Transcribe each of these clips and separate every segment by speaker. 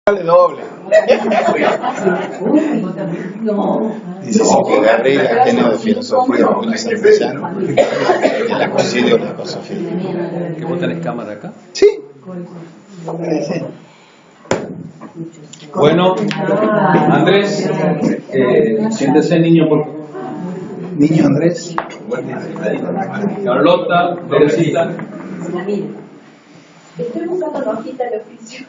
Speaker 1: Dale doble. Dice que Gabriel Ateneo de Filosofía Julio Santillano en la Concilio de la Filosofía.
Speaker 2: ¿Que vos tenés cámara acá?
Speaker 1: Sí.
Speaker 2: Bueno, Andrés, siéntese niño, por favor.
Speaker 1: Niño Andrés.
Speaker 2: Carlota, Teresita.
Speaker 3: Estoy buscando la hojita de oficio.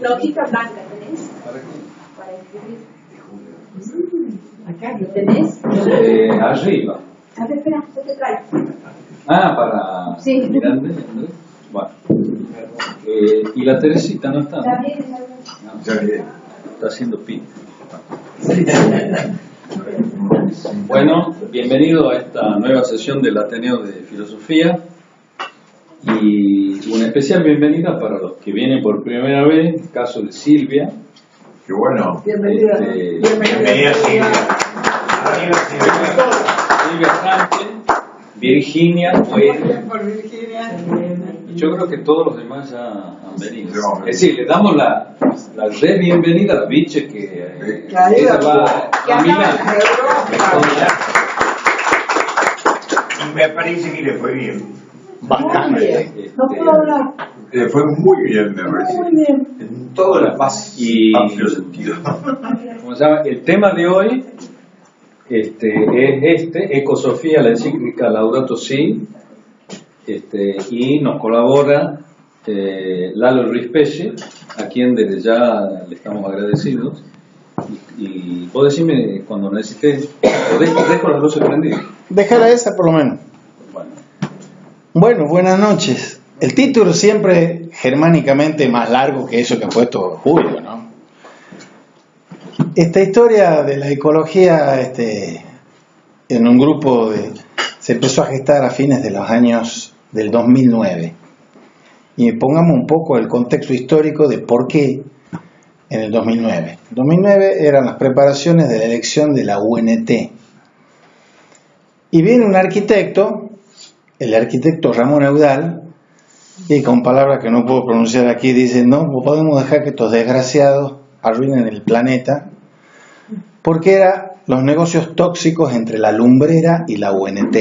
Speaker 3: La hojita blanca, ¿tenés?
Speaker 2: ¿Para qué?
Speaker 3: Para escribir. Acá, ¿lo tenés?
Speaker 2: Arriba.
Speaker 3: A ver, espera, yo te traigo.
Speaker 2: Para...
Speaker 3: Sí.
Speaker 2: Grande, Andrés. Bueno. Y la Teresita no está.
Speaker 3: Está bien, está bien.
Speaker 2: No, está haciendo pin. Bueno, bienvenido a esta nueva sesión del Ateneo de Filosofía y una especial bienvenida para los que vienen por primera vez, el caso de Silvia.
Speaker 4: Qué bueno.
Speaker 3: Bienvenida.
Speaker 4: Bienvenida, Silvia.
Speaker 2: Silvia Sánchez, Virginia, yo creo que todos los demás ya han venido. Es decir, le damos la re bienvenida a la biche que ella va a Milán.
Speaker 4: Y me parece que le fue bien.
Speaker 1: Bastante.
Speaker 3: No puedo hablar.
Speaker 4: Le fue muy bien, me parece.
Speaker 3: Muy bien.
Speaker 4: En todas las más
Speaker 2: Y-
Speaker 4: amplio sentido.
Speaker 2: ¿Cómo se llama? El tema de hoy es Ecosofía, la encíclica Laudato Si, y nos colabora Lalo Rispesci, a quien desde ya le estamos agradecidos. Y vos decime cuando necesites, o dejo las luces prendidas.
Speaker 1: Déjala esa por lo menos. Bueno, buenas noches. El título siempre germánicamente más largo que eso que ha puesto Julio, ¿no? Esta historia de la ecología en un grupo se empezó a gestar a fines de los años del 2009. Y pongamos un poco el contexto histórico de por qué en el 2009. En 2009 eran las preparaciones de la elección de la UNT. Y viene un arquitecto, el arquitecto Ramón Eudal, y con palabras que no puedo pronunciar aquí, dice: no podemos dejar que estos desgraciados arruinen el planeta, porque eran los negocios tóxicos entre la lumbrera y la UNT.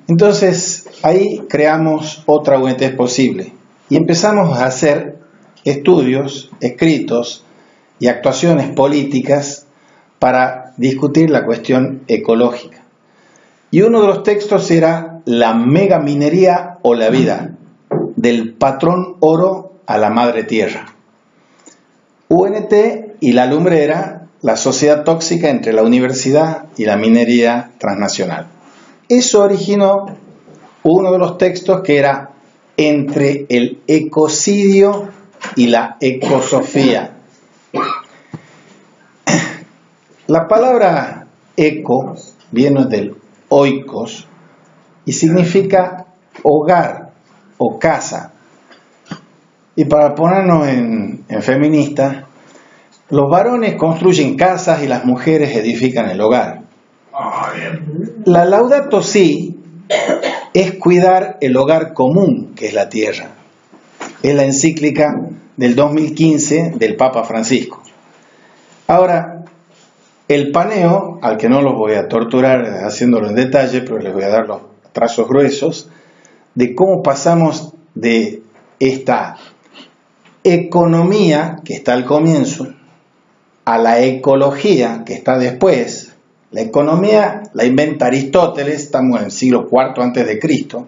Speaker 1: Entonces ahí creamos otra UNT posible y empezamos a hacer estudios, escritos y actuaciones políticas para discutir la cuestión ecológica. Y uno de los textos era La megaminería o la vida, del patrón oro a la madre tierra. UNT y la lumbrera, la sociedad tóxica entre la universidad y la minería transnacional. Eso originó uno de los textos que era Entre el ecocidio y la ecosofía. La palabra eco viene del oikos y significa hogar o casa. Y para ponernos en feministas, los varones construyen casas y las mujeres edifican el hogar.
Speaker 4: Bien.
Speaker 1: La Laudato Si es cuidar el hogar común que es la tierra. Es la encíclica del 2015 del Papa Francisco. Ahora, el paneo, al que no los voy a torturar haciéndolo en detalle, pero les voy a dar los trazos gruesos, de cómo pasamos de esta economía que está al comienzo a la ecología que está después. La economía la inventa Aristóteles, estamos en el siglo IV antes de Cristo.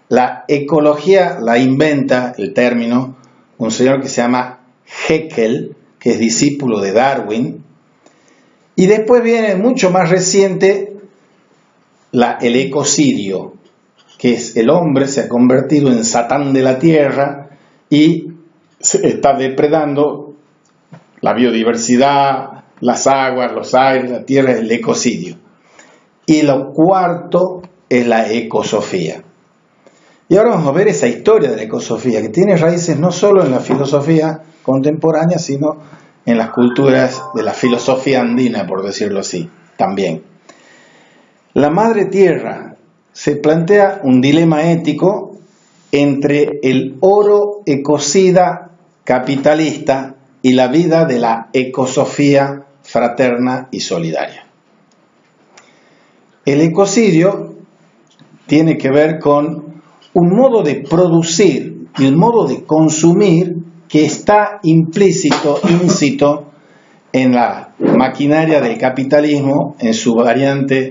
Speaker 1: La ecología la inventa, el término, un señor que se llama Haeckel, que es discípulo de Darwin. Y después viene mucho más reciente el ecocidio, que es el hombre se ha convertido en Satán de la tierra y se está depredando la biodiversidad, las aguas, los aires, la tierra, el ecocidio. Y lo cuarto es la ecosofía. Y ahora vamos a ver esa historia de la ecosofía, que tiene raíces no solo en la filosofía contemporánea, sino en las culturas de la filosofía andina, por decirlo así, también. La madre tierra se plantea un dilema ético entre el oro ecocida capitalista y la vida de la ecosofía fraterna y solidaria. El ecocidio tiene que ver con un modo de producir y un modo de consumir que está implícito, íncito en la maquinaria del capitalismo en su variante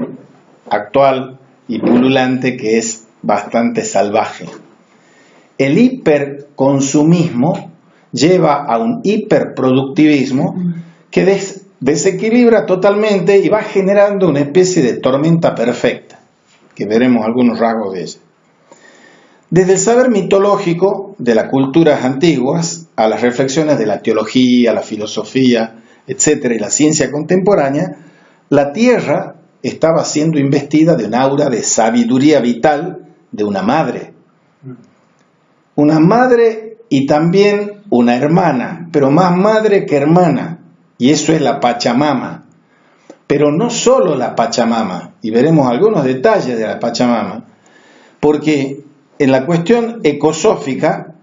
Speaker 1: actual y pululante, que es bastante salvaje. El hiperconsumismo lleva a un hiperproductivismo que desequilibra totalmente y va generando una especie de tormenta perfecta, que veremos algunos rasgos de ella. Desde el saber mitológico de las culturas antiguas a las reflexiones de la teología, la filosofía, etcétera, y la ciencia contemporánea, la Tierra estaba siendo investida de un aura de sabiduría vital de una madre. Una madre y también una hermana, pero más madre que hermana, y eso es la Pachamama. Pero no solo la Pachamama, y veremos algunos detalles de la Pachamama, porque en la cuestión ecosófica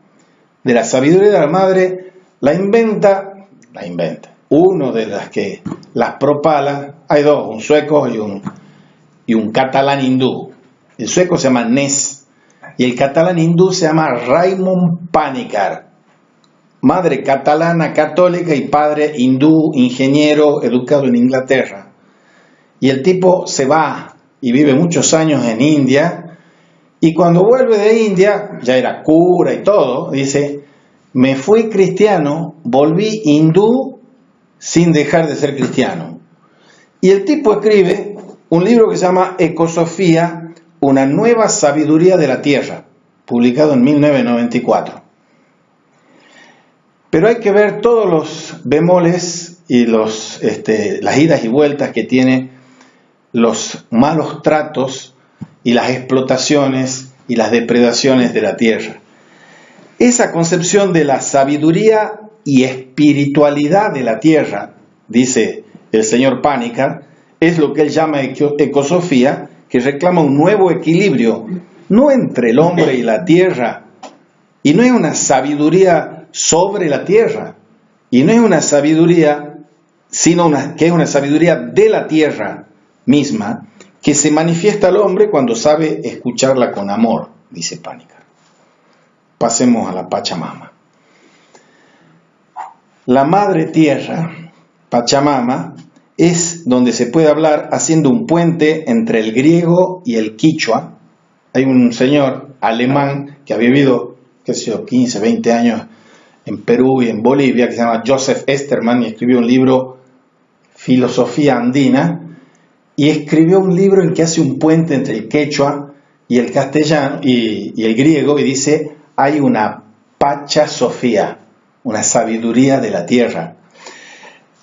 Speaker 1: de la sabiduría de la madre la inventa, uno de las que las propala, hay dos, un sueco y un catalán hindú. El sueco se llama Ness y el catalán hindú se llama Raymond Panikkar. Madre catalana católica y padre hindú, ingeniero, educado en Inglaterra. Y el tipo se va y vive muchos años en India, y cuando vuelve de India, ya era cura y todo, dice: me fui cristiano, volví hindú sin dejar de ser cristiano. Y el tipo escribe un libro que se llama Ecosofía, una nueva sabiduría de la Tierra, publicado en 1994. Pero hay que ver todos los bemoles y las idas y vueltas que tiene los malos tratos y las explotaciones y las depredaciones de la tierra. Esa concepción de la sabiduría y espiritualidad de la tierra, dice el señor Panikkar, es lo que él llama ecosofía, que reclama un nuevo equilibrio, no entre el hombre y la tierra, y no es una sabiduría sobre la tierra, y no es una sabiduría, sino que es una sabiduría de la tierra misma, que se manifiesta al hombre cuando sabe escucharla con amor, dice Panikkar. Pasemos a la Pachamama. La madre tierra, Pachamama, es donde se puede hablar haciendo un puente entre el griego y el quichua. Hay un señor alemán que ha vivido, 15, 20 años en Perú y en Bolivia, que se llama Joseph Esterman, y escribió un libro, Filosofía Andina, y escribió un libro en que hace un puente entre el quechua y el castellano y el griego, y dice: hay una Pachasofía, una sabiduría de la tierra.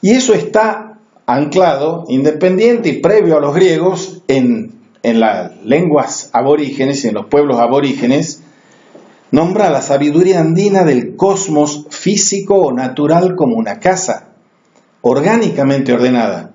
Speaker 1: Y eso está anclado, independiente y previo a los griegos, en las lenguas aborígenes y en los pueblos aborígenes. Nombra la sabiduría andina del cosmos físico o natural como una casa, orgánicamente ordenada.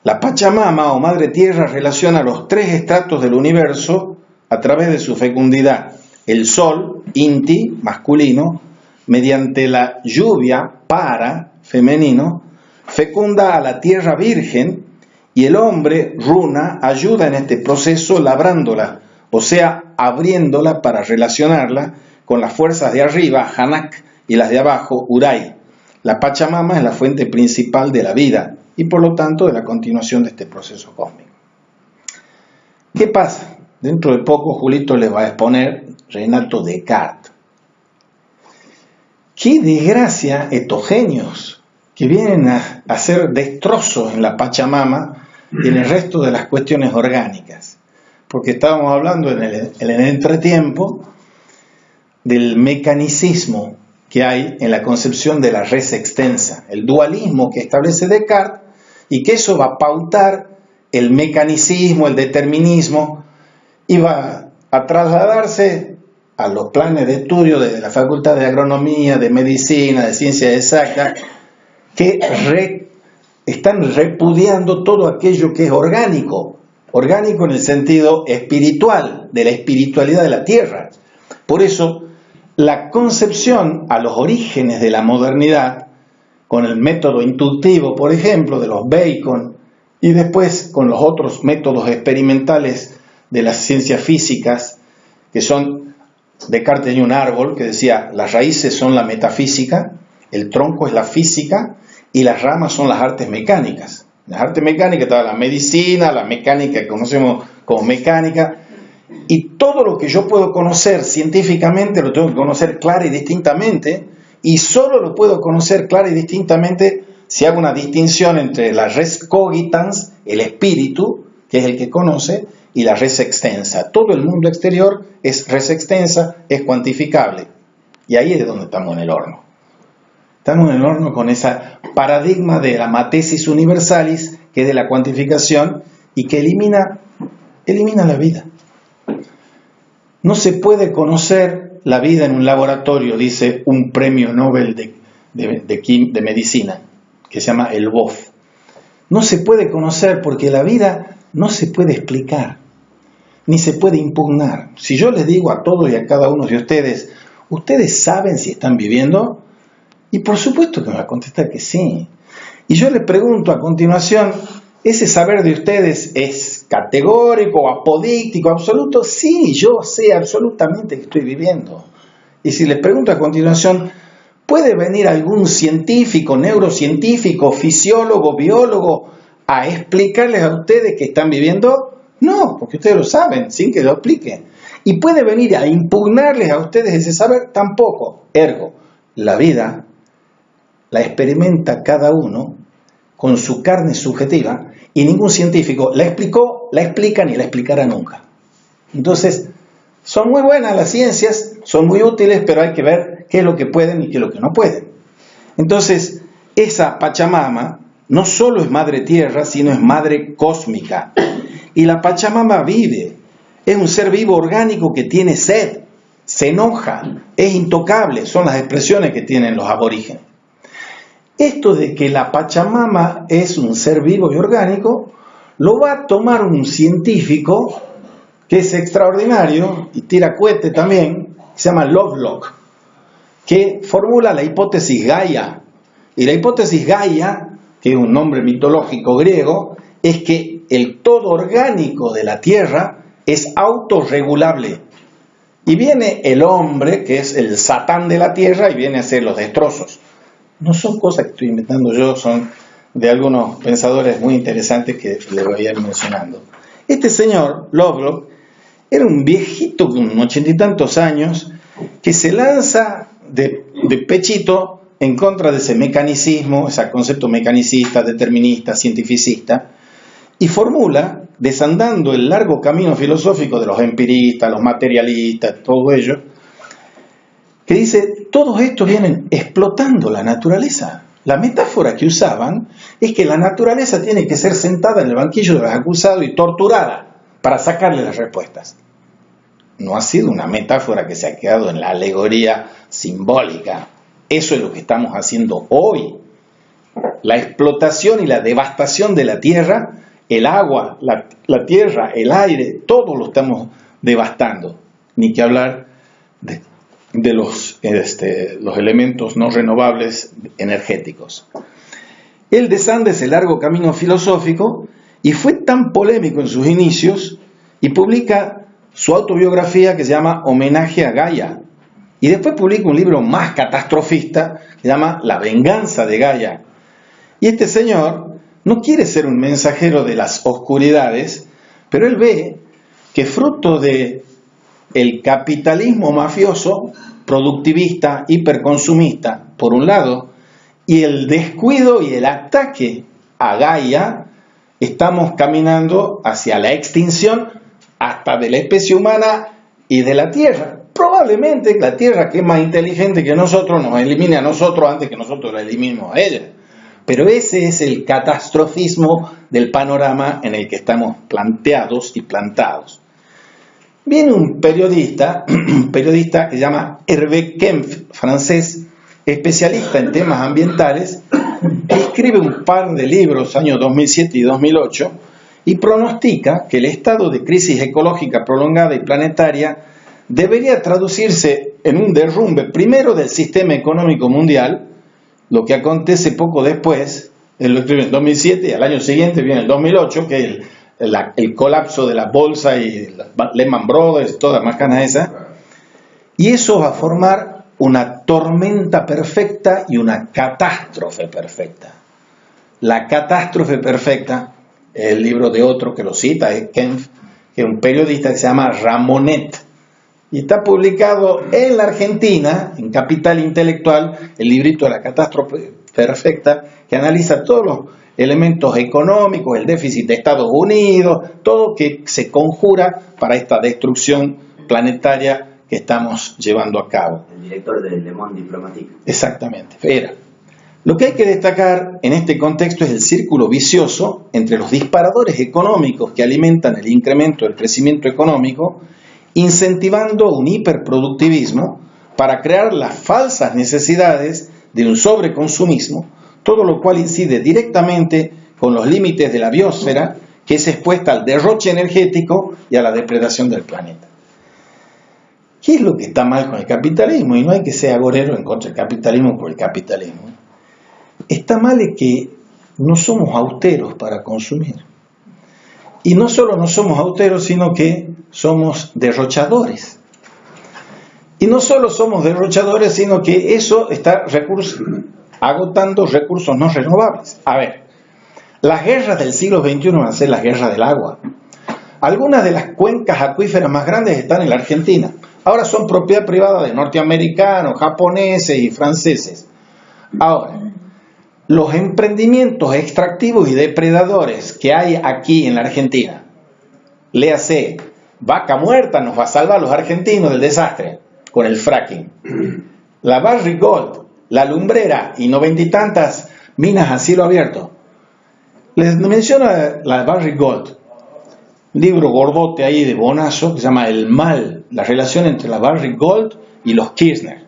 Speaker 1: La Pachamama o Madre Tierra relaciona los tres estratos del universo a través de su fecundidad. El sol, Inti, masculino, mediante la lluvia, Para, femenino, fecunda a la tierra virgen, y el hombre, Runa, ayuda en este proceso labrándola, o sea, abriéndola para relacionarla con las fuerzas de arriba, Hanak, y las de abajo, Uray. La Pachamama es la fuente principal de la vida y por lo tanto de la continuación de este proceso cósmico. ¿Qué pasa? Dentro de poco Julito les va a exponer Renato Descartes. ¡Qué desgracia estos genios que vienen a hacer destrozos en la Pachamama y en el resto de las cuestiones orgánicas! Porque estábamos hablando en el entretiempo del mecanicismo que hay en la concepción de la res extensa, el dualismo que establece Descartes, y que eso va a pautar el mecanicismo, el determinismo, y va a trasladarse a los planes de estudio de la Facultad de Agronomía, de Medicina, de Ciencias Exactas, que están repudiando todo aquello que es orgánico en el sentido espiritual, de la espiritualidad de la tierra. Por eso, la concepción a los orígenes de la modernidad, con el método inductivo, por ejemplo, de los Bacon, y después con los otros métodos experimentales de las ciencias físicas, que son, Descartes tenía un árbol que decía, las raíces son la metafísica, el tronco es la física, y las ramas son las artes mecánicas. En las artes mecánicas estaba la medicina, la mecánica que conocemos como mecánica, y todo lo que yo puedo conocer científicamente lo tengo que conocer clara y distintamente, y solo lo puedo conocer clara y distintamente si hago una distinción entre la res cogitans, el espíritu, que es el que conoce, y la res extensa. Todo el mundo exterior es res extensa, es cuantificable. Y ahí es donde estamos en el horno. Estamos en el horno con ese paradigma de la matesis universalis, que es de la cuantificación, y que elimina la vida. No se puede conocer la vida en un laboratorio, dice un premio Nobel de medicina, que se llama el Boff. No se puede conocer porque la vida no se puede explicar, ni se puede impugnar. Si yo les digo a todos y a cada uno de ustedes, ¿ustedes saben si están viviendo? Y por supuesto que me va a contestar que sí. Y yo les pregunto a continuación, ¿ese saber de ustedes es categórico, apodíctico, absoluto? Sí, yo sé absolutamente que estoy viviendo. Y si les pregunto a continuación, ¿puede venir algún científico, neurocientífico, fisiólogo, biólogo a explicarles a ustedes que están viviendo? No, porque ustedes lo saben, sin que lo expliquen. ¿Y puede venir a impugnarles a ustedes ese saber? Tampoco. Ergo, la vida la experimenta cada uno con su carne subjetiva y ningún científico la explicó, la explica ni la explicará nunca. Entonces, son muy buenas las ciencias, son muy útiles, pero hay que ver qué es lo que pueden y qué es lo que no pueden. Entonces, esa Pachamama no solo es madre tierra, sino es madre cósmica. Y la Pachamama vive, es un ser vivo orgánico que tiene sed, se enoja, es intocable, son las expresiones que tienen los aborígenes. Esto de que la Pachamama es un ser vivo y orgánico, lo va a tomar un científico que es extraordinario y tira cohete también, que se llama Lovelock, que formula la hipótesis Gaia. Y la hipótesis Gaia, que es un nombre mitológico griego, es que el todo orgánico de la Tierra es autorregulable. Y viene el hombre, que es el Satán de la Tierra, y viene a hacer los destrozos. No son cosas que estoy inventando yo, son de algunos pensadores muy interesantes que les voy a ir mencionando. Este señor, Lovelock, era un viejito con 80 y tantos años que se lanza de pechito en contra de ese mecanicismo, ese concepto mecanicista, determinista, cientificista, y formula, desandando el largo camino filosófico de los empiristas, los materialistas, todo ello, que dice, todos estos vienen explotando la naturaleza. La metáfora que usaban es que la naturaleza tiene que ser sentada en el banquillo de los acusados y torturada para sacarle las respuestas. No ha sido una metáfora que se ha quedado en la alegoría simbólica. Eso es lo que estamos haciendo hoy. La explotación y la devastación de la tierra, el agua, la tierra, el aire, todo lo estamos devastando. Ni que hablar de los elementos no renovables energéticos. Él desanda ese largo camino filosófico y fue tan polémico en sus inicios y publica su autobiografía que se llama Homenaje a Gaia. Y después publica un libro más catastrofista que se llama La venganza de Gaia. Y este señor no quiere ser un mensajero de las oscuridades, pero él ve que fruto de el capitalismo mafioso, productivista, hiperconsumista, por un lado, y el descuido y el ataque a Gaia, estamos caminando hacia la extinción hasta de la especie humana y de la Tierra. Probablemente la Tierra, que es más inteligente que nosotros, nos elimine a nosotros antes que nosotros la eliminemos a ella. Pero ese es el catastrofismo del panorama en el que estamos planteados y plantados. Viene un periodista que se llama Hervé Kempf, francés, especialista en temas ambientales, escribe un par de libros, años 2007 y 2008, y pronostica que el estado de crisis ecológica prolongada y planetaria debería traducirse en un derrumbe primero del sistema económico mundial, lo que acontece poco después, él lo escribe en 2007 y al año siguiente viene el 2008, que es el colapso de la bolsa y Lehman Brothers, toda macana esa, y eso va a formar una tormenta perfecta y una catástrofe perfecta. La catástrofe perfecta, el libro de otro que lo cita, es Kempf, que es un periodista que se llama Ramonet, y está publicado en la Argentina, en Capital Intelectual, el librito de la catástrofe perfecta, que analiza todos los elementos económicos, el déficit de Estados Unidos, todo que se conjura para esta destrucción planetaria que estamos llevando a cabo.
Speaker 5: El director de Le Monde Diplomatique.
Speaker 1: Exactamente. Era. Lo que hay que destacar en este contexto es el círculo vicioso entre los disparadores económicos que alimentan el incremento del crecimiento económico, incentivando un hiperproductivismo para crear las falsas necesidades de un sobreconsumismo, todo lo cual incide directamente con los límites de la biosfera, que es expuesta al derroche energético y a la depredación del planeta. ¿Qué es lo que está mal con el capitalismo? Y no hay que ser agorero en contra del capitalismo por el capitalismo. Está mal es que no somos austeros para consumir. Y no solo no somos austeros, sino que somos derrochadores. Y no solo somos derrochadores, sino que eso está agotando recursos no renovables. A ver, las guerras del siglo XXI van a ser las guerras del agua. Algunas de las cuencas acuíferas más grandes están en la Argentina. Ahora son propiedad privada de norteamericanos, japoneses y franceses. Ahora, los emprendimientos extractivos y depredadores que hay aquí en la Argentina, léase, Vaca Muerta nos va a salvar a los argentinos del desastre con el fracking. La Barrick Gold, la Lumbrera y 90 y tantas minas a cielo abierto. Les menciono la Barrick Gold, un libro gordote ahí de Bonazo que se llama El Mal, la relación entre la Barrick Gold y los Kirchner.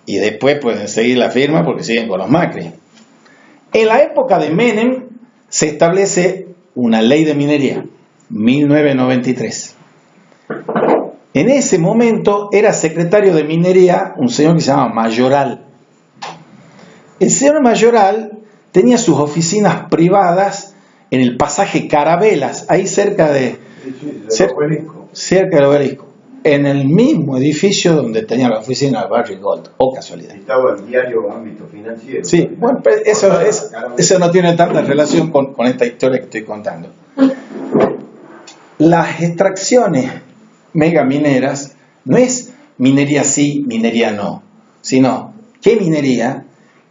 Speaker 1: Y después pueden seguir la firma porque siguen con los Macri. En la época de Menem se establece una ley de minería, 1993. En ese momento era secretario de minería un señor que se llama Mayoral. El señor Mayoral tenía sus oficinas privadas en el pasaje Carabelas, ahí cerca del obelisco, en el mismo edificio donde tenía la oficina de Barrick Gold, o casualidad.
Speaker 4: Estaba el diario Ámbito Financiero.
Speaker 1: Sí, bueno, pero eso no tiene tanta relación con esta historia que estoy contando. Las extracciones megamineras no es minería sí, minería no, sino ¿qué minería?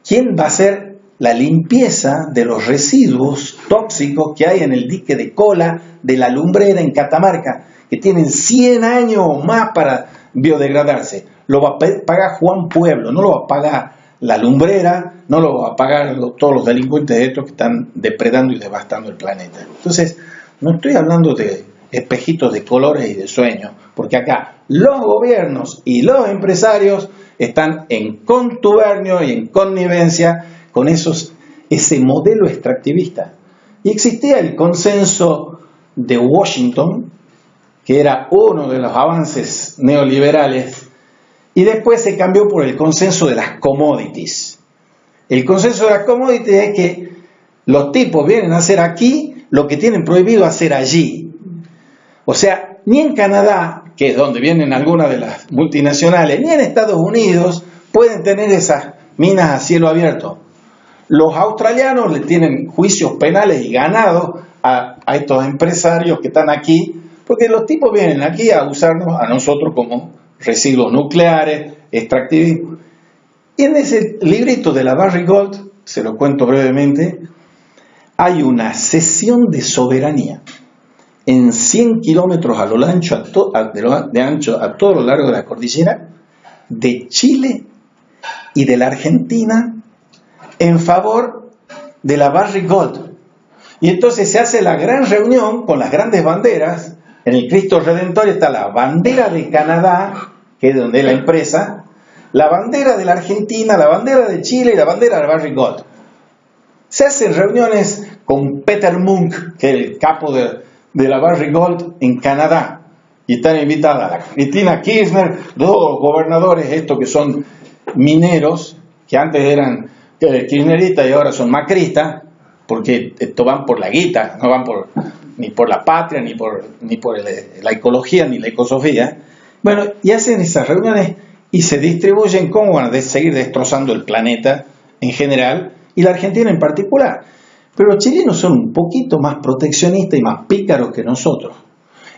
Speaker 1: ¿Quién va a hacer la limpieza de los residuos tóxicos que hay en el dique de cola de la Lumbrera en Catamarca, que tienen 100 años o más para biodegradarse? Lo va a pagar Juan Pueblo, no lo va a pagar la Lumbrera, no lo va a pagar todos los delincuentes de estos que están depredando y devastando el planeta. Entonces, no estoy hablando de espejitos de colores y de sueños, porque acá los gobiernos y los empresarios están en contubernio y en connivencia con ese modelo extractivista. Y existía el consenso de Washington, que era uno de los avances neoliberales, y después se cambió por el consenso de las commodities. El consenso de las commodities es que los tipos vienen a hacer aquí lo que tienen prohibido hacer allí. O sea, ni en Canadá, que es donde vienen algunas de las multinacionales, ni en Estados Unidos pueden tener esas minas a cielo abierto. Los australianos le tienen juicios penales y ganados a estos empresarios que están aquí, porque los tipos vienen aquí a usarnos a nosotros como residuos nucleares, extractivismo. Y en ese librito de la Barrick Gold, se lo cuento brevemente, hay una cesión de soberanía en 100 kilómetros a lo ancho, de ancho a todo lo largo de la cordillera, de Chile y de la Argentina en favor de la Barrick Gold. Y entonces se hace la gran reunión con las grandes banderas. En el Cristo Redentor está la bandera de Canadá, que es donde es la empresa, la bandera de la Argentina, la bandera de Chile y la bandera de la Barrick Gold. Se hacen reuniones con Peter Munk, que es el capo de la Barrick Gold en Canadá, y están invitadas la Cristina Kirchner, dos gobernadores, estos que son mineros, que antes eran kirchneristas y ahora son macristas, porque esto van por la guita, no van ni por la patria, ni por la ecología, ni la ecosofía. Bueno, y hacen esas reuniones y se distribuyen cómo van a seguir destrozando el planeta en general, y la Argentina en particular. Pero los chilenos son un poquito más proteccionistas y más pícaros que nosotros.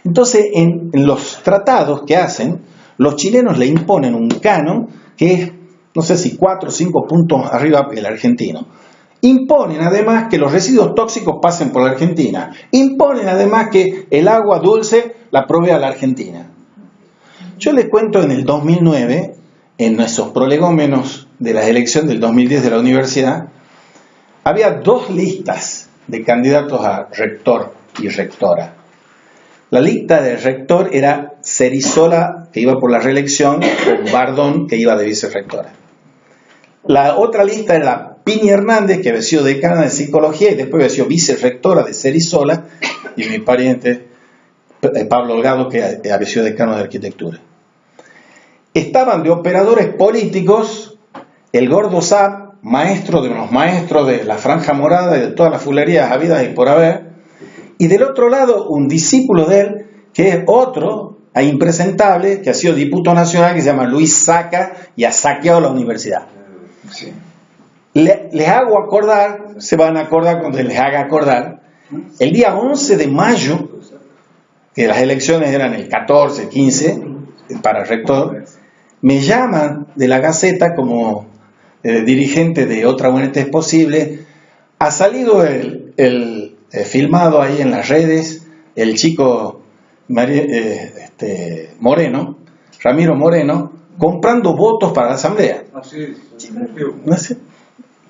Speaker 1: Entonces, en los tratados que hacen, los chilenos le imponen un canon que es, no sé si 4 o 5 puntos arriba que el argentino. Imponen además que los residuos tóxicos pasen por la Argentina. Imponen además que el agua dulce la provea la Argentina. Yo les cuento, en el 2009, en esos prolegómenos de la elección del 2010 de la universidad, había 2 listas de candidatos a rector y rectora. La lista de rector era Cerizola, que iba por la reelección, con Bardón, que iba de vicerrectora. La otra lista era la Pini Hernández, que había sido decana de psicología y después había sido vicerrectora de Cerizola, y mi pariente Pablo Holgado, que había sido decano de arquitectura. Estaban de operadores políticos el Gordo Saab, maestro de los maestros de la Franja Morada y de todas las fulerías habidas y por haber, y del otro lado un discípulo de él, que es otro impresentable, que ha sido diputado nacional, que se llama Luis Saca, y ha saqueado la universidad. Sí. Les hago acordar, se van a acordar cuando les haga acordar, el día 11 de mayo, que las elecciones eran el 14, 15, para rector, me llaman de la Gaceta como dirigente de Otra UNT es Posible. Ha salido el filmado ahí en las redes, el chico Moreno, Ramiro Moreno, comprando votos para la asamblea.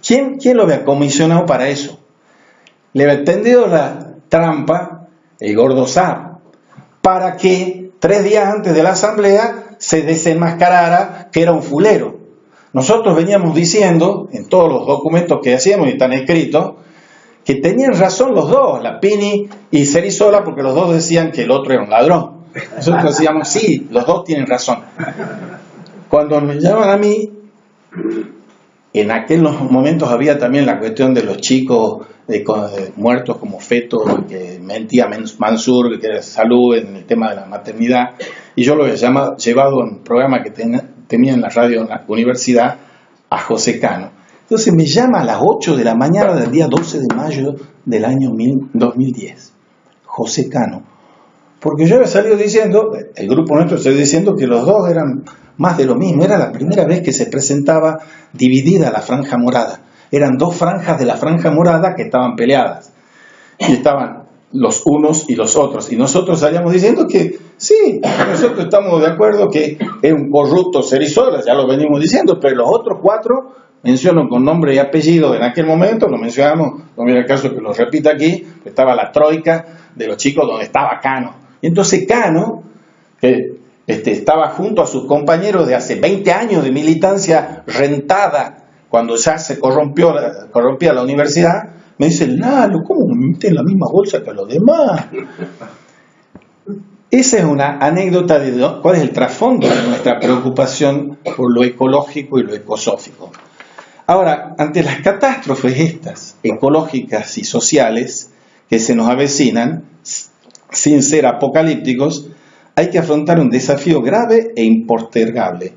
Speaker 1: ¿Quién lo había comisionado para eso? Le había tendido la trampa el Gordo Saab, para que 3 días antes de la asamblea se desenmascarara que era un fulero. Nosotros veníamos diciendo, en todos los documentos que hacíamos y están escritos, que tenían razón los dos, la Pini y Cerizola, porque los dos decían que el otro era un ladrón. Nosotros decíamos, sí, los dos tienen razón. Cuando me llaman a mí, en aquellos momentos había también la cuestión de los chicos muertos como fetos, que mentía Mansur, que era salud en el tema de la maternidad, y yo lo había llevado en un programa que tenía en la radio en la universidad a José Cano. Entonces me llama a las 8 de la mañana del día 12 de mayo del año 2010, José Cano, porque yo había salido diciendo, el grupo nuestro salió diciendo que los dos eran más de lo mismo. Era la primera vez que se presentaba dividida la Franja Morada. Eran 2 franjas de la Franja Morada que estaban peleadas. Y estaban los unos y los otros. Y nosotros salíamos diciendo que sí, nosotros estamos de acuerdo que es un corrupto Cerizola, ya lo venimos diciendo, pero los otros 4 menciono con nombre y apellido en aquel momento, lo mencionamos, no viene el caso que lo repita aquí, estaba la troika de los chicos donde estaba Cano. Y entonces Cano, que estaba junto a sus compañeros de hace 20 años de militancia rentada, cuando ya se corrompía la universidad, me dice, Lalo, ¿cómo me metí en la misma bolsa que los demás? Esa es una anécdota de cuál es el trasfondo de nuestra preocupación por lo ecológico y lo ecosófico. Ahora, ante las catástrofes estas, ecológicas y sociales, que se nos avecinan, sin ser apocalípticos, hay que afrontar un desafío grave e impostergable.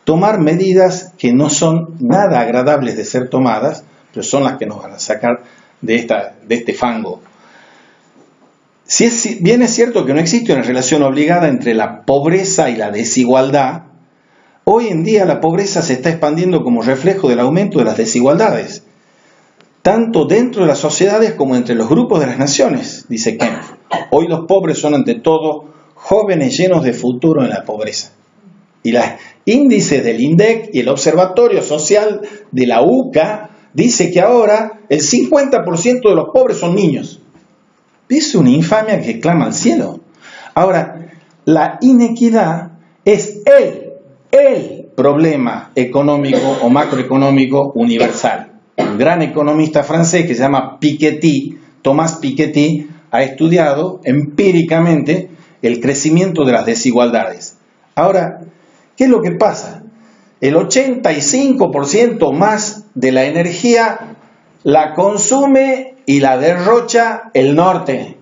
Speaker 1: Tomar medidas que no son nada agradables de ser tomadas, pero son las que nos van a sacar de este fango. Si bien es cierto que no existe una relación obligada entre la pobreza y la desigualdad, hoy en día la pobreza se está expandiendo como reflejo del aumento de las desigualdades, tanto dentro de las sociedades como entre los grupos de las naciones, dice Kempf. Hoy los pobres son ante todo jóvenes llenos de futuro en la pobreza. Y los índices del INDEC y el Observatorio Social de la UCA dice que ahora el 50% de los pobres son niños. Es una infamia que clama al cielo. Ahora, la inequidad es el problema económico o macroeconómico universal. Un gran economista francés que se llama Piketty, Thomas Piketty, ha estudiado empíricamente el crecimiento de las desigualdades. Ahora, ¿qué es lo que pasa? El 85% más de la energía la consume y la derrocha el norte.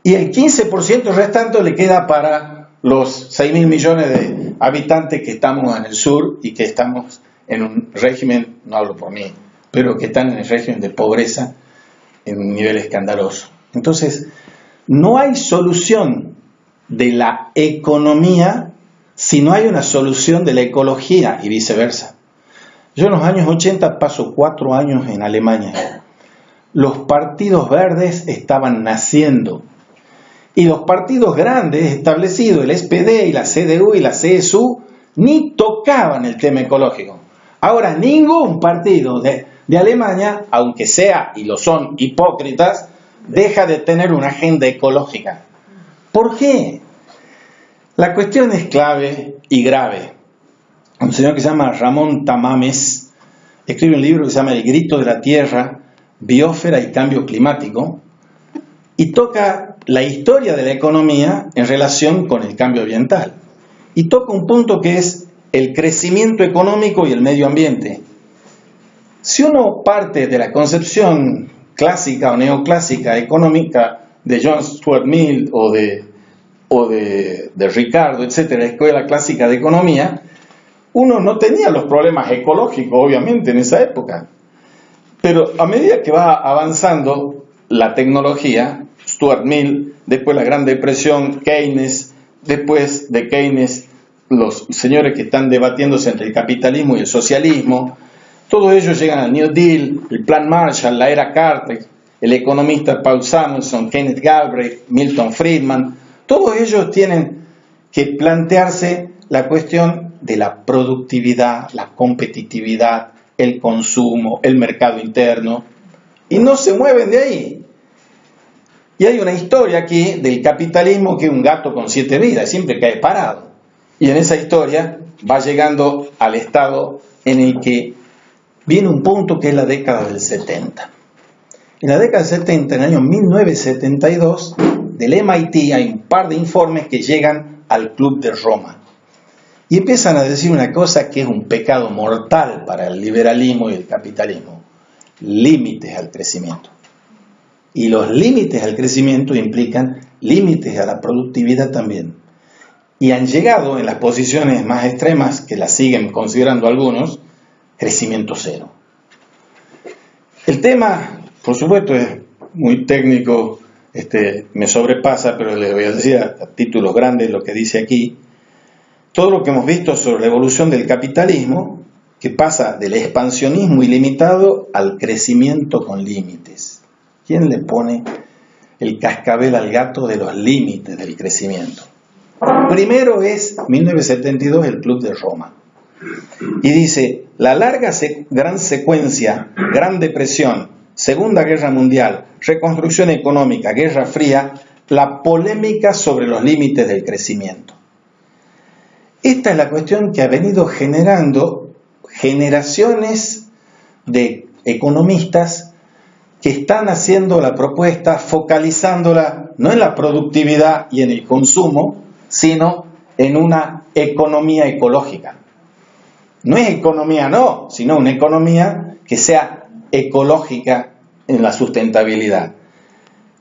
Speaker 1: Y el 15% restante le queda para los 6.000 millones de habitantes que estamos en el sur y que estamos en un régimen, no hablo por mí, pero que están en el régimen de pobreza en un nivel escandaloso. Entonces, no hay solución de la economía si no hay una solución de la ecología y viceversa. Yo en los años 80 paso 4 años en Alemania. Los partidos verdes estaban naciendo. Y los partidos grandes establecidos, el SPD y la CDU y la CSU, ni tocaban el tema ecológico. Ahora, ningún partido de Alemania, aunque sea, y lo son, hipócritas, deja de tener una agenda ecológica. ¿Por qué? La cuestión es clave y grave. Un señor que se llama Ramón Tamames escribe un libro que se llama El grito de la tierra, biosfera y cambio climático, y toca la historia de la economía en relación con el cambio ambiental. Y toca un punto que es el crecimiento económico y el medio ambiente. Si uno parte de la concepción clásica o neoclásica económica de John Stuart Mill o de Ricardo, etcétera, escuela clásica de economía, uno no tenía los problemas ecológicos, obviamente, en esa época. Pero a medida que va avanzando la tecnología, Stuart Mill, después la Gran Depresión, Keynes, después de Keynes, los señores que están debatiéndose entre el capitalismo y el socialismo, todos ellos llegan al New Deal, el Plan Marshall, la era Carter, el economista Paul Samuelson, Kenneth Galbraith, Milton Friedman, todos ellos tienen que plantearse la cuestión de la productividad, la competitividad, el consumo, el mercado interno, y no se mueven de ahí. Y hay una historia aquí del capitalismo que es un gato con 7 vidas, siempre cae parado. Y en esa historia va llegando al estado en el que viene un punto que es la década del 70. En la década del 70, en el año 1972, del MIT hay un par de informes que llegan al Club de Roma. Y empiezan a decir una cosa que es un pecado mortal para el liberalismo y el capitalismo: límites al crecimiento. Y los límites al crecimiento implican límites a la productividad también. Y han llegado en las posiciones más extremas, que las siguen considerando algunos, crecimiento cero. El tema, por supuesto, es muy técnico, me sobrepasa, pero les voy a decir a títulos grandes lo que dice aquí. Todo lo que hemos visto sobre la evolución del capitalismo, que pasa del expansionismo ilimitado al crecimiento con límites. ¿Quién le pone el cascabel al gato de los límites del crecimiento? Primero es 1972, el Club de Roma. Y dice: la larga gran secuencia, Gran Depresión, Segunda Guerra Mundial, reconstrucción económica, Guerra Fría, la polémica sobre los límites del crecimiento. Esta es la cuestión que ha venido generando generaciones de economistas que están haciendo la propuesta, focalizándola no en la productividad y en el consumo, sino en una economía ecológica. No es economía, no, sino una economía que sea ecológica en la sustentabilidad.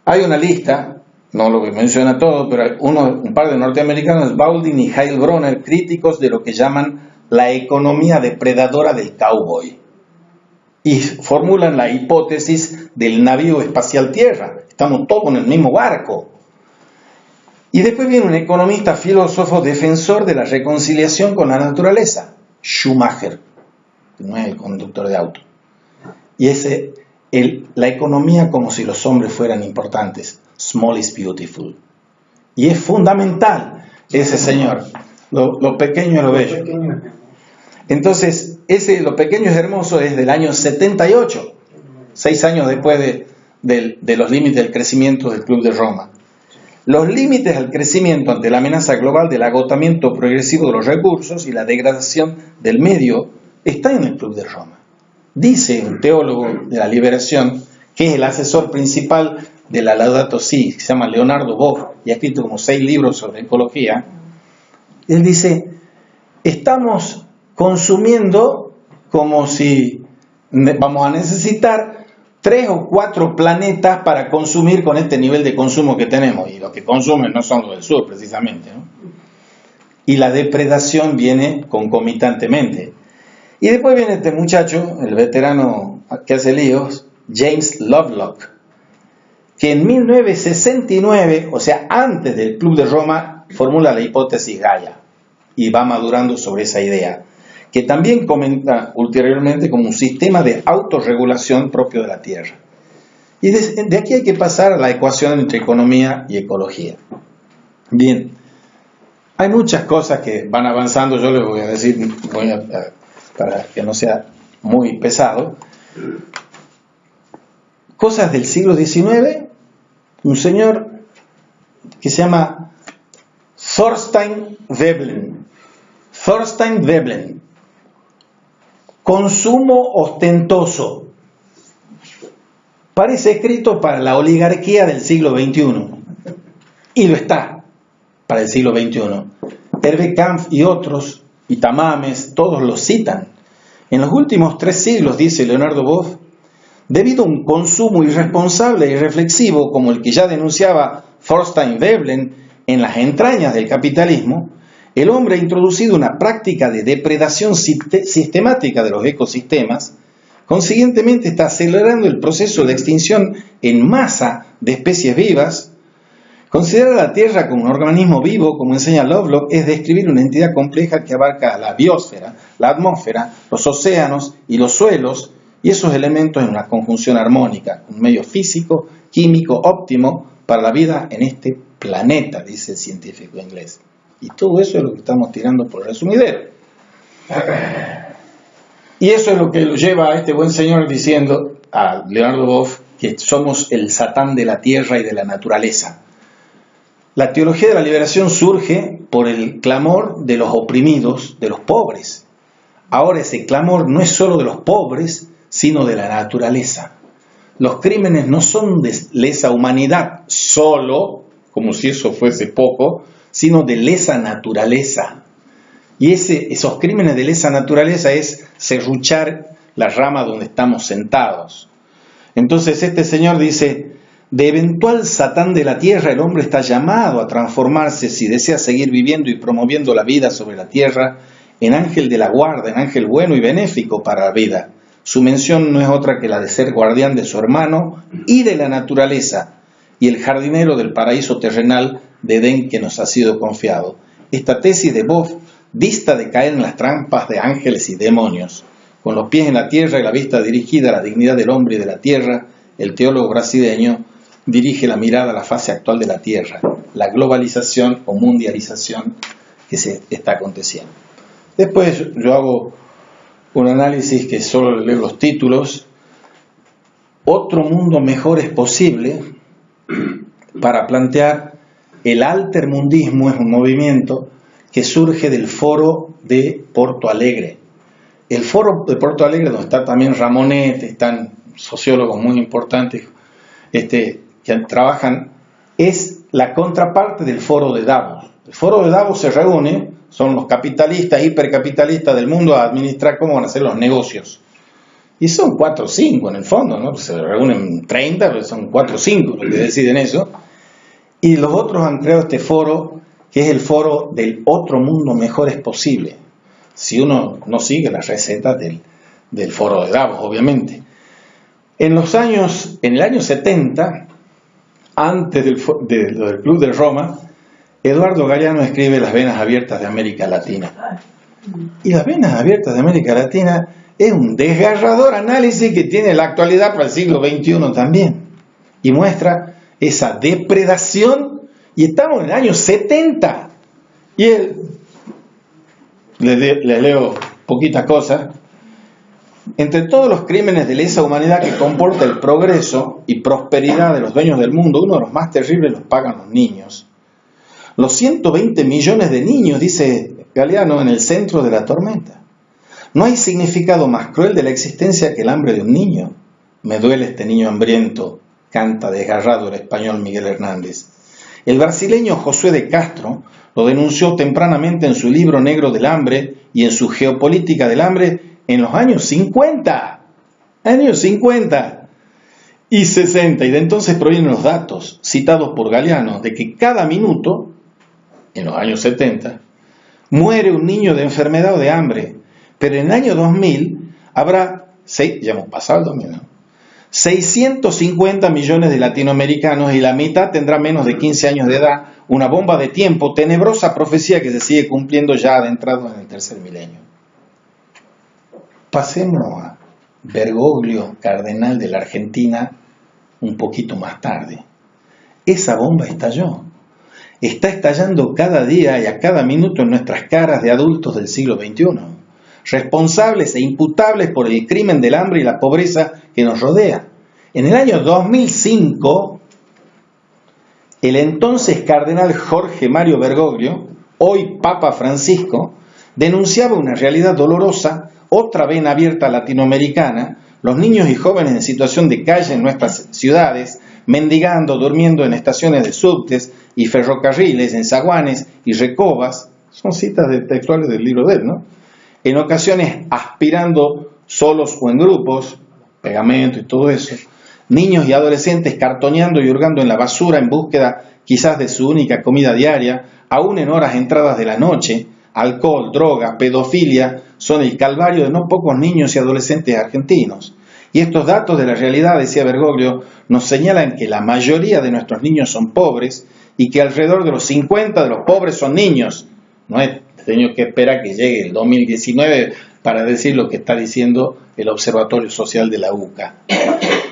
Speaker 1: Hay una lista, no lo menciona todo, pero un par de norteamericanos, Baldwin y Heilbronner, críticos de lo que llaman la economía depredadora del cowboy. Y formulan la hipótesis del navío espacial Tierra. Estamos todos en el mismo barco. Y después viene un economista, filósofo, defensor de la reconciliación con la naturaleza, Schumacher, que no es el conductor de auto. Y la economía como si los hombres fueran importantes. Small is beautiful. Y es fundamental ese señor. Lo pequeño es lo bello. Entonces, lo pequeño es hermoso es del año 78, 6 años después de los límites del crecimiento del Club de Roma. Los límites al crecimiento ante la amenaza global del agotamiento progresivo de los recursos y la degradación del medio está en el Club de Roma. Dice un teólogo de la liberación, que es el asesor principal de la Laudato Si, que se llama Leonardo Boff, y ha escrito como 6 libros sobre ecología, él dice, estamos consumiendo como si vamos a necesitar 3 o 4 planetas para consumir con este nivel de consumo que tenemos, y los que consumen no son los del sur precisamente, ¿no? Y la depredación viene concomitantemente. Y después viene este muchacho, el veterano que hace líos, James Lovelock, que en 1969, o sea, antes del Club de Roma, formula la hipótesis Gaia y va madurando sobre esa idea, que también comenta ulteriormente como un sistema de autorregulación propio de la Tierra. Y de aquí hay que pasar a la ecuación entre economía y ecología. Bien, hay muchas cosas que van avanzando, yo les voy a decir, para que no sea muy pesado, cosas del siglo XIX, un señor que se llama Thorstein Veblen. Thorstein Veblen. Consumo ostentoso. Parece escrito para la oligarquía del siglo XXI. Y lo está para el siglo XXI. Hervé Kampf y otros, y Tamames, todos lo citan. En los últimos 3 siglos, dice Leonardo Boff, debido a un consumo irresponsable y reflexivo como el que ya denunciaba Thorstein Veblen en las entrañas del capitalismo, el hombre ha introducido una práctica de depredación sistemática de los ecosistemas, consiguientemente está acelerando el proceso de extinción en masa de especies vivas. Considerar a la Tierra como un organismo vivo, como enseña Lovelock, es describir una entidad compleja que abarca la biosfera, la atmósfera, los océanos y los suelos, y esos elementos en una conjunción armónica, un medio físico, químico óptimo para la vida en este planeta, dice el científico inglés. Y todo eso es lo que estamos tirando por el sumidero. Y eso es lo que lo lleva a este buen señor diciendo, a Leonardo Boff, que somos el Satán de la tierra y de la naturaleza. La teología de la liberación surge por el clamor de los oprimidos, de los pobres. Ahora ese clamor no es solo de los pobres, sino de la naturaleza. Los crímenes no son de lesa humanidad solo, como si eso fuese poco, sino de lesa naturaleza. Y esos crímenes de lesa naturaleza es serruchar la rama donde estamos sentados. Entonces este señor dice, de eventual Satán de la tierra, el hombre está llamado a transformarse si desea seguir viviendo y promoviendo la vida sobre la tierra en ángel de la guarda, en ángel bueno y benéfico para la vida. Su mención no es otra que la de ser guardián de su hermano y de la naturaleza, y el jardinero del paraíso terrenal de Edén que nos ha sido confiado. Esta tesis de Boff dista de caer en las trampas de ángeles y demonios. Con los pies en la tierra y la vista dirigida a la dignidad del hombre y de la tierra, el teólogo brasileño dirige la mirada a la fase actual de la tierra, la globalización o mundialización que se está aconteciendo. Después yo hago un análisis que solo leo los títulos. Otro mundo mejor es posible para plantear el altermundismo. Es un movimiento que surge del foro de Porto Alegre. El foro de Porto Alegre, donde está también Ramonet, están sociólogos muy importantes que trabajan, es la contraparte del foro de Davos. El foro de Davos se reúne, son los capitalistas, hipercapitalistas del mundo a administrar cómo van a ser los negocios. Y son 4 o 5 en el fondo, ¿no? Se reúnen 30, pero son 4 o 5 los que deciden eso. Y los otros han creado este foro, que es el foro del otro mundo mejor es posible. Si uno no sigue las recetas del foro de Davos, obviamente. En el año 70, antes del Club de Roma, Eduardo Galeano escribe Las venas abiertas de América Latina. Y Las venas abiertas de América Latina es un desgarrador análisis que tiene la actualidad para el siglo XXI también. Y muestra esa depredación, y estamos en el año 70. Y él, les leo poquitas cosas. Entre todos los crímenes de lesa humanidad que comporta el progreso y prosperidad de los dueños del mundo, uno de los más terribles los pagan los niños. Los 120 millones de niños, dice Galeano, en el centro de la tormenta. No hay significado más cruel de la existencia que el hambre de un niño. Me duele este niño hambriento, canta desgarrado el español Miguel Hernández. El brasileño Josué de Castro lo denunció tempranamente en su libro Negro del Hambre y en su Geopolítica del Hambre en los años 50. Años 50 y 60. Y de entonces provienen los datos citados por Galeano de que cada minuto, en los años 70, muere un niño de enfermedad o de hambre. Pero en el año 2000 habrá, ya hemos pasado el 2000, ¿no? 650 millones de latinoamericanos y la mitad tendrá menos de 15 años de edad, una bomba de tiempo, tenebrosa profecía que se sigue cumpliendo ya adentrados en el tercer milenio. Pasemos a Bergoglio, cardenal de la Argentina, un poquito más tarde. Esa bomba estalló. Está estallando cada día y a cada minuto en nuestras caras de adultos del siglo XXI, responsables e imputables por el crimen del hambre y la pobreza que nos rodea. En el año 2005, el entonces cardenal Jorge Mario Bergoglio, hoy Papa Francisco, denunciaba una realidad dolorosa, otra vena abierta latinoamericana, los niños y jóvenes en situación de calle en nuestras ciudades, mendigando, durmiendo en estaciones de subtes y ferrocarriles, en zaguanes y recobas, son citas textuales del libro de él, ¿no? En ocasiones aspirando solos o en grupos, pegamento y todo eso, niños y adolescentes cartoneando y hurgando en la basura en búsqueda quizás de su única comida diaria, aún en horas entradas de la noche. Alcohol, droga, pedofilia son el calvario de no pocos niños y adolescentes argentinos. Y estos datos de la realidad, decía Bergoglio, nos señalan que la mayoría de nuestros niños son pobres y que alrededor de los 50 de los pobres son niños. No es tenido que esperar que llegue el 2019 para decir lo que está diciendo el Observatorio Social de la UCA.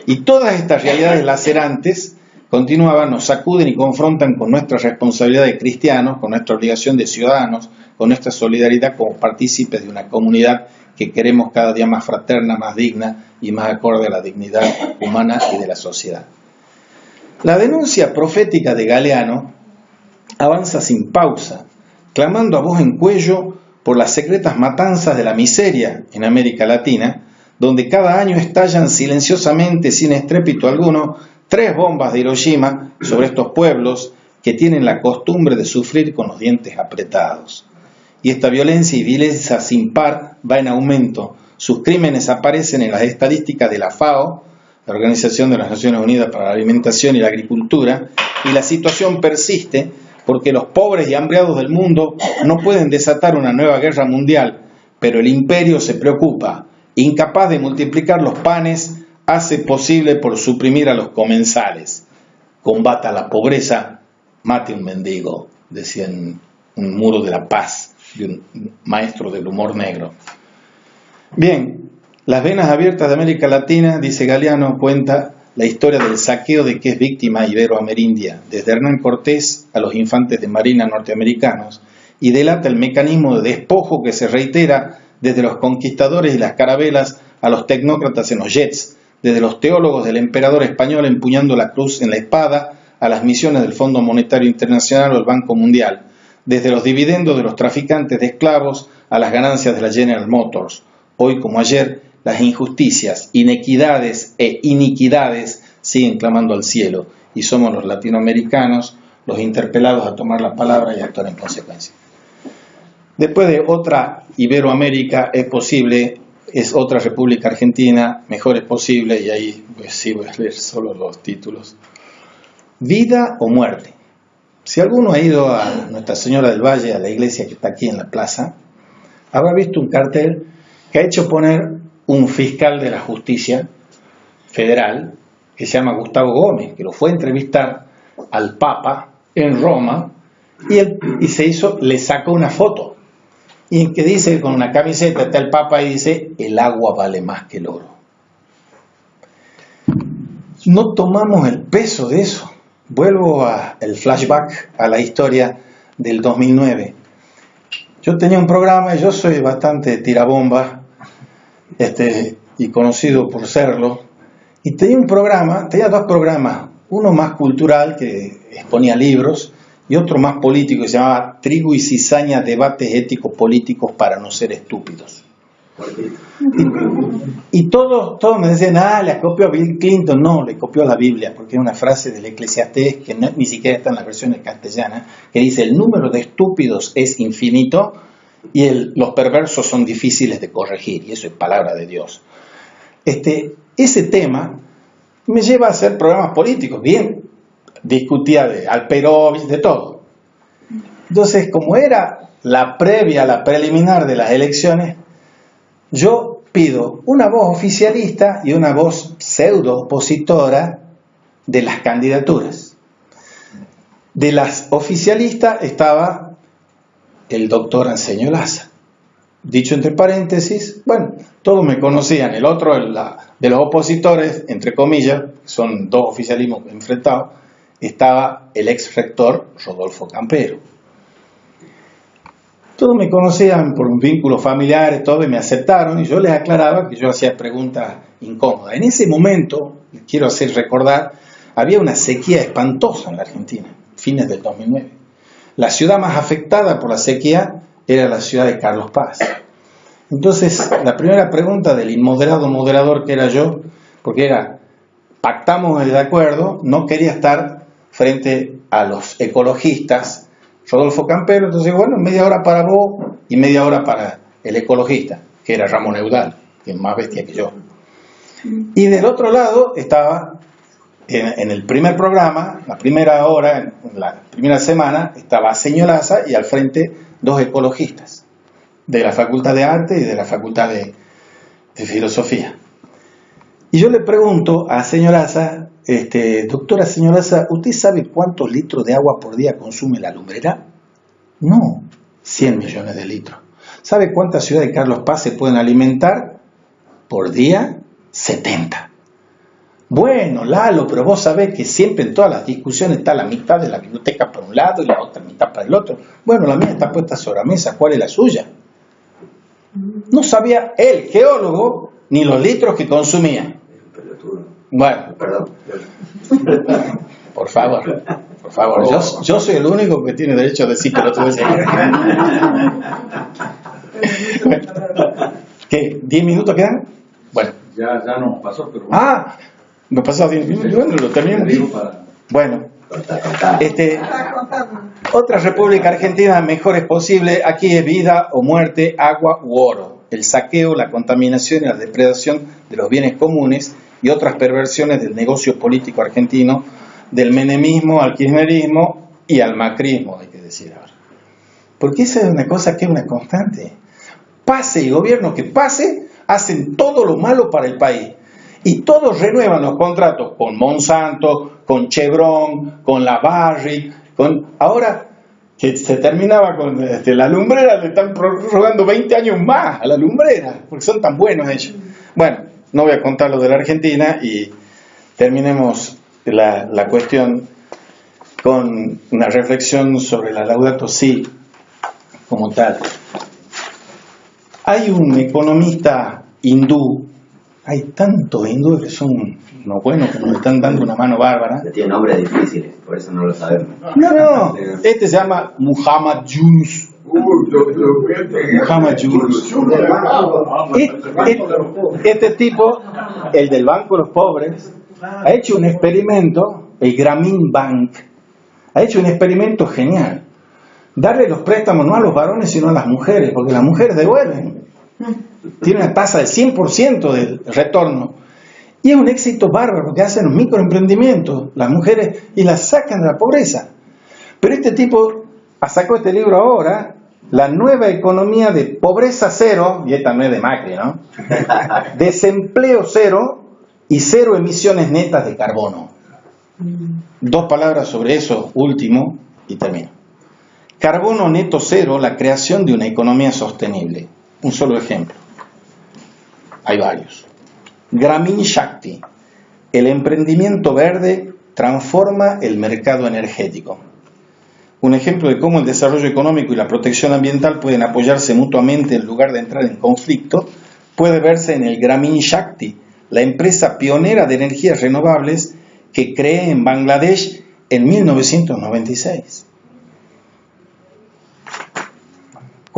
Speaker 1: Y todas estas realidades lacerantes, continuaban, nos sacuden y confrontan con nuestra responsabilidad de cristianos, con nuestra obligación de ciudadanos, con nuestra solidaridad como partícipes de una comunidad que queremos cada día más fraterna, más digna y más acorde a la dignidad humana y de la sociedad. La denuncia profética de Galeano avanza sin pausa, clamando a voz en cuello por las secretas matanzas de la miseria en América Latina, donde cada año estallan silenciosamente, sin estrépito alguno, 3 bombas de Hiroshima sobre estos pueblos que tienen la costumbre de sufrir con los dientes apretados. Y esta violencia y vileza sin par va en aumento. Sus crímenes aparecen en las estadísticas de la FAO, la Organización de las Naciones Unidas para la Alimentación y la Agricultura, y la situación persiste porque los pobres y hambriados del mundo no pueden desatar una nueva guerra mundial, pero el imperio se preocupa, incapaz de multiplicar los panes, hace posible por suprimir a los comensales. Combata la pobreza, mate un mendigo, decía en un muro de la paz de un maestro del humor negro. Bien, las venas abiertas de América Latina, dice Galeano, cuenta la historia del saqueo de que es víctima iberoamerindia, desde Hernán Cortés a los infantes de marina norteamericanos, y delata el mecanismo de despojo que se reitera desde los conquistadores y las carabelas a los tecnócratas en los jets, desde los teólogos del emperador español empuñando la cruz en la espada a las misiones del Fondo Monetario Internacional o el Banco Mundial, desde los dividendos de los traficantes de esclavos a las ganancias de la General Motors. Hoy como ayer, las injusticias, inequidades e iniquidades siguen clamando al cielo y somos los latinoamericanos los interpelados a tomar la palabra y actuar en consecuencia. Después de otra Iberoamérica es posible, es otra República Argentina, mejor es posible, y ahí pues sí voy a leer solo los títulos. Vida o muerte. Si alguno ha ido a Nuestra Señora del Valle, a la iglesia que está aquí en la plaza, habrá visto un cartel que ha hecho poner un fiscal de la justicia federal que se llama Gustavo Gómez, que lo fue a entrevistar al Papa en Roma y le sacó una foto y en que dice, con una camiseta está el Papa y dice: el agua vale más que el oro. No tomamos el peso de eso. Vuelvo al flashback, a la historia del 2009. Yo tenía un programa, y yo soy bastante tirabomba, y conocido por serlo, y tenía dos programas, uno más cultural que exponía libros y otro más político que se llamaba Trigo y Cizaña, debates éticos políticos para no ser estúpidos. Y todos me decían, le copió a Bill Clinton. No, le copió a la Biblia, porque es una frase del Eclesiastés que ni siquiera está en la versión castellana, que dice: el número de estúpidos es infinito y los perversos son difíciles de corregir. Y eso es palabra de Dios. Ese tema me lleva a hacer programas políticos. Bien, discutía de Alperovich, de todo. Entonces, como era la previa, la preliminar de las elecciones, yo pido una voz oficialista y una voz pseudo opositora de las candidaturas. De las oficialistas estaba el doctor Anseño Laza. Dicho entre paréntesis, bueno, todos me conocían. El otro, de los opositores, entre comillas, son dos oficialismos enfrentados, estaba el ex rector Rodolfo Campero. Todos me conocían por un vínculo familiar, todo, y me aceptaron, y yo les aclaraba que yo hacía preguntas incómodas. En ese momento, quiero hacer recordar, había una sequía espantosa en la Argentina, fines del 2009. La ciudad más afectada por la sequía era la ciudad de Carlos Paz. Entonces, la primera pregunta del inmoderado moderador que era yo, porque era, pactamos el acuerdo, no quería estar frente a los ecologistas, Rodolfo Campero, entonces bueno, media hora para vos y media hora para el ecologista, que era Ramón Eudal, que es más bestia que yo. Y del otro lado estaba, en el primer programa, la primera hora, en la primera semana, estaba Anseño Laza y al frente dos ecologistas, de la Facultad de Arte y de la Facultad de Filosofía. Y yo le pregunto a Anseño Laza, doctora Anseño Laza, ¿usted sabe cuántos litros de agua por día consume la lumbrera? No, 100 millones de litros. ¿Sabe cuántas ciudades de Carlos Paz se pueden alimentar por día? 70. Bueno, Lalo, pero vos sabés que siempre en todas las discusiones está la mitad de la biblioteca para un lado y la otra mitad para el otro. Bueno, la mía está puesta sobre la mesa, ¿cuál es la suya? No sabía el geólogo ni los litros que consumía. Bueno,
Speaker 5: Perdón.
Speaker 1: por favor, yo soy el único que tiene derecho a decir que lo tuve que decir. ¿Qué? ¿10 minutos quedan? Bueno.
Speaker 2: Ya nos pasó, pero...
Speaker 1: me pasó 10 minutos, bueno, lo terminamos. Bueno, otra república argentina mejor es posible. Aquí es vida o muerte, agua u oro. El saqueo, la contaminación y la depredación de los bienes comunes y otras perversiones del negocio político argentino, del menemismo al kirchnerismo y al macrismo, hay que decir ahora. Porque esa es una cosa que es una constante. Pase el gobierno que pase, hacen todo lo malo para el país. Y todos renuevan los contratos con Monsanto, con Chevron, con la Barrick, ahora que se terminaba con la lumbrera, le están prorrogando 20 años más a la lumbrera, porque son tan buenos ellos. Bueno, no voy a contar lo de la Argentina y terminemos la cuestión con una reflexión sobre la Laudato Si como tal. Hay un economista hindú, hay tantos hindúes que son unos buenos que nos están dando una mano bárbara.
Speaker 5: Tiene nombres difíciles, por eso no lo sabemos.
Speaker 1: No, este se llama Muhammad Yunus. Muhammad Yunus. Este tipo, el del Banco de los Pobres, ha hecho un experimento, el Grameen Bank, ha hecho un experimento genial. Darle los préstamos no a los varones sino a las mujeres, porque las mujeres devuelven. Tiene una tasa del 100% de retorno. Y es un éxito bárbaro porque hacen los microemprendimientos, las mujeres, y las sacan de la pobreza. Pero este tipo sacó este libro ahora, La nueva economía de pobreza cero, y esta no es de Macri, ¿no? Desempleo cero y cero emisiones netas de carbono. 2 palabras sobre eso último y termino. Carbono neto cero, la creación de una economía sostenible. Un solo ejemplo. Hay varios. Grameen Shakti. El emprendimiento verde transforma el mercado energético. Un ejemplo de cómo el desarrollo económico y la protección ambiental pueden apoyarse mutuamente en lugar de entrar en conflicto puede verse en el Grameen Shakti, la empresa pionera de energías renovables que creé en Bangladesh en 1996.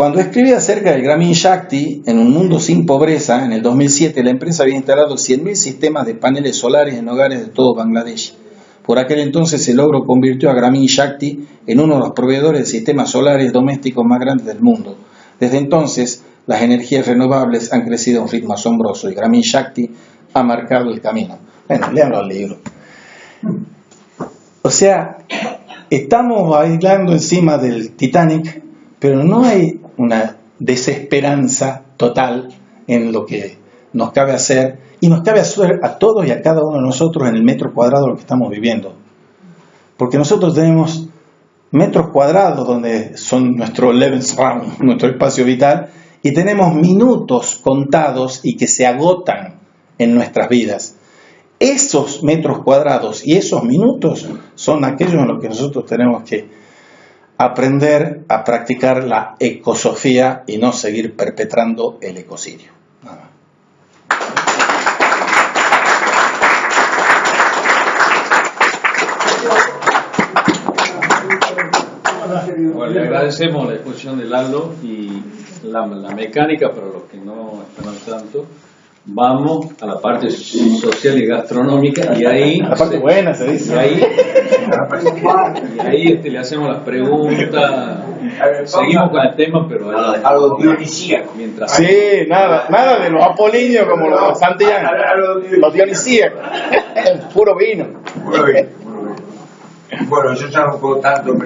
Speaker 1: Cuando escribí acerca del Gramin Shakti, en un mundo sin pobreza, en el 2007 la empresa había instalado 100.000 sistemas de paneles solares en hogares de todo Bangladesh. Por aquel entonces el logro convirtió a Gramin Shakti en uno de los proveedores de sistemas solares domésticos más grandes del mundo. Desde entonces, las energías renovables han crecido a un ritmo asombroso y Gramin Shakti ha marcado el camino. Bueno, léanlo al libro. O sea, estamos bailando encima del Titanic, pero no hay una desesperanza total en lo que nos cabe hacer, y nos cabe hacer a todos y a cada uno de nosotros en el metro cuadrado de lo que estamos viviendo. Porque nosotros tenemos metros cuadrados donde son nuestro Lebensraum, nuestro espacio vital, y tenemos minutos contados y que se agotan en nuestras vidas. Esos metros cuadrados y esos minutos son aquellos en los que nosotros tenemos que aprender a practicar la ecosofía y no seguir perpetrando el ecocidio. Nada más.
Speaker 2: Bueno, le agradecemos la exposición de Lalo y la mecánica para los que no están al tanto. Vamos a la parte social y gastronómica y ahí
Speaker 1: La parte buena se dice.
Speaker 2: y ahí le hacemos las preguntas. Seguimos con el tema, pero
Speaker 4: Algo dionisíaco.
Speaker 2: mientras
Speaker 1: Sí, nada de los apolíneos como los santillanos, los dionisíacos, el puro vino.
Speaker 4: Bueno, yo ya no puedo tanto.